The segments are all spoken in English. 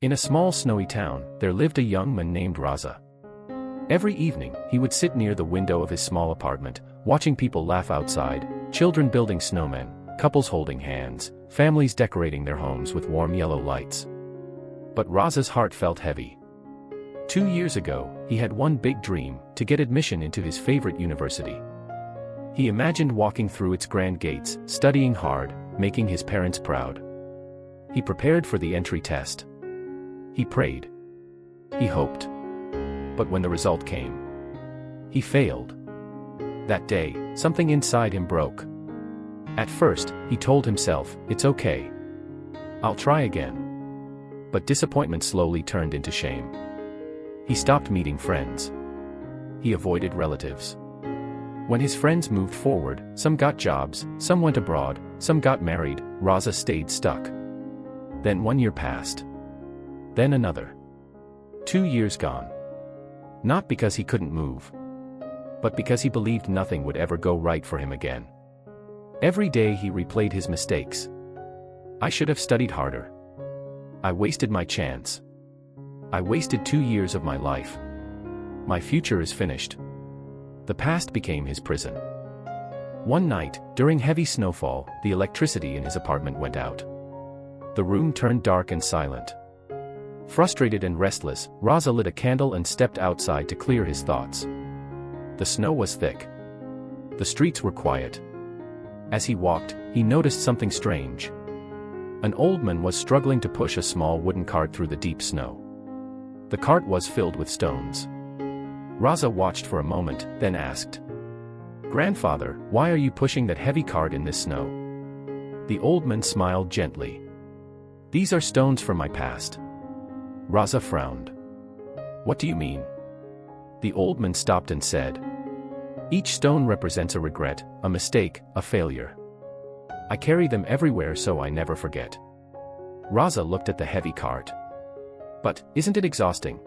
In a small snowy town, there lived a young man named Raza. Every evening, he would sit near the window of his small apartment, watching people laugh outside, children building snowmen, couples holding hands, families decorating their homes with warm yellow lights. But Raza's heart felt heavy. 2 years ago, he had one big dream: to get admission into his favorite university. He imagined walking through its grand gates, studying hard, making his parents proud. He prepared for the entry test. He prayed. He hoped. But when the result came, he failed. That day, something inside him broke. At first, he told himself, "It's okay. I'll try again." But disappointment slowly turned into shame. He stopped meeting friends. He avoided relatives. When his friends moved forward, some got jobs, some went abroad, some got married, Raza stayed stuck. Then 1 year passed. Then another. 2 years gone. Not because he couldn't move, but because he believed nothing would ever go right for him again. Every day he replayed his mistakes. "I should have studied harder. I wasted my chance. I wasted 2 years of my life. My future is finished." The past became his prison. One night, during heavy snowfall, the electricity in his apartment went out. The room turned dark and silent. Frustrated and restless, Raza lit a candle and stepped outside to clear his thoughts. The snow was thick. The streets were quiet. As he walked, he noticed something strange. An old man was struggling to push a small wooden cart through the deep snow. The cart was filled with stones. Raza watched for a moment, then asked, "Grandfather, why are you pushing that heavy cart in this snow?" The old man smiled gently. "These are stones from my past." Raza frowned. "What do you mean?" The old man stopped and said, "Each stone represents a regret, a mistake, a failure. I carry them everywhere so I never forget." Raza looked at the heavy cart. "But, isn't it exhausting?"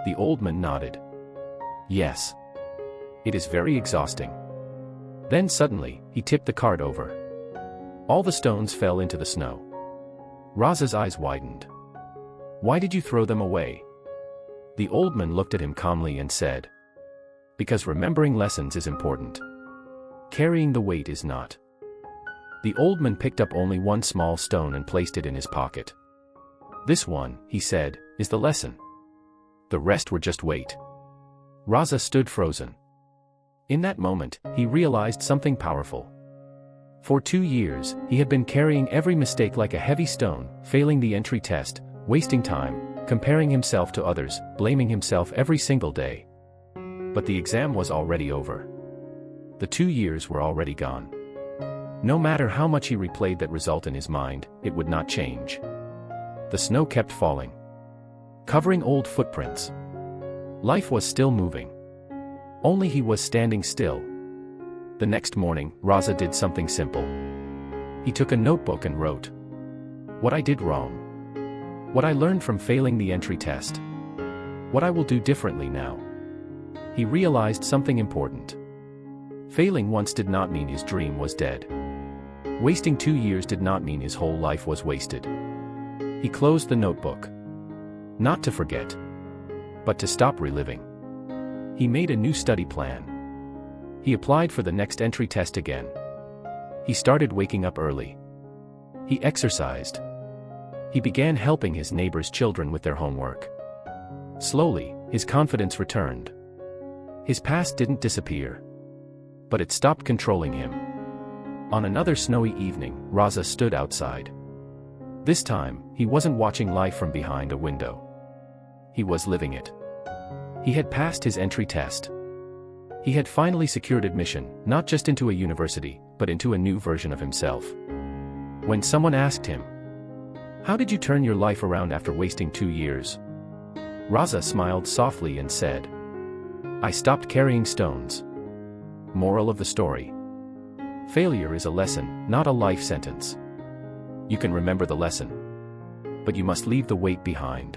The old man nodded. "Yes. It is very exhausting." Then suddenly, he tipped the cart over. All the stones fell into the snow. Raza's eyes widened. "Why did you throw them away?" The old man looked at him calmly and said, "Because remembering lessons is important. Carrying the weight is not." The old man picked up only one small stone and placed it in his pocket. "This one," he said, "is the lesson. The rest were just weight." Raza stood frozen. In that moment, he realized something powerful. For 2 years, he had been carrying every mistake like a heavy stone, failing the entry test, wasting time, comparing himself to others, blaming himself every single day. But the exam was already over. The 2 years were already gone. No matter how much he replayed that result in his mind, it would not change. The snow kept falling, covering old footprints. Life was still moving. Only he was standing still. The next morning, Raza did something simple. He took a notebook and wrote, "What I did wrong. What I learned from failing the entry test. What I will do differently now." He realized something important. Failing once did not mean his dream was dead. Wasting 2 years did not mean his whole life was wasted. He closed the notebook. Not to forget, but to stop reliving. He made a new study plan. He applied for the next entry test again. He started waking up early. He exercised. He began helping his neighbors' children with their homework. Slowly, his confidence returned. His past didn't disappear, but it stopped controlling him. On another snowy evening, Raza stood outside. This time, he wasn't watching life from behind a window. He was living it. He had passed his entry test. He had finally secured admission, not just into a university, but into a new version of himself. When someone asked him, "How did you turn your life around after wasting 2 years?" Raza smiled softly and said, "I stopped carrying stones." Moral of the story: failure is a lesson, not a life sentence. You can remember the lesson, but you must leave the weight behind.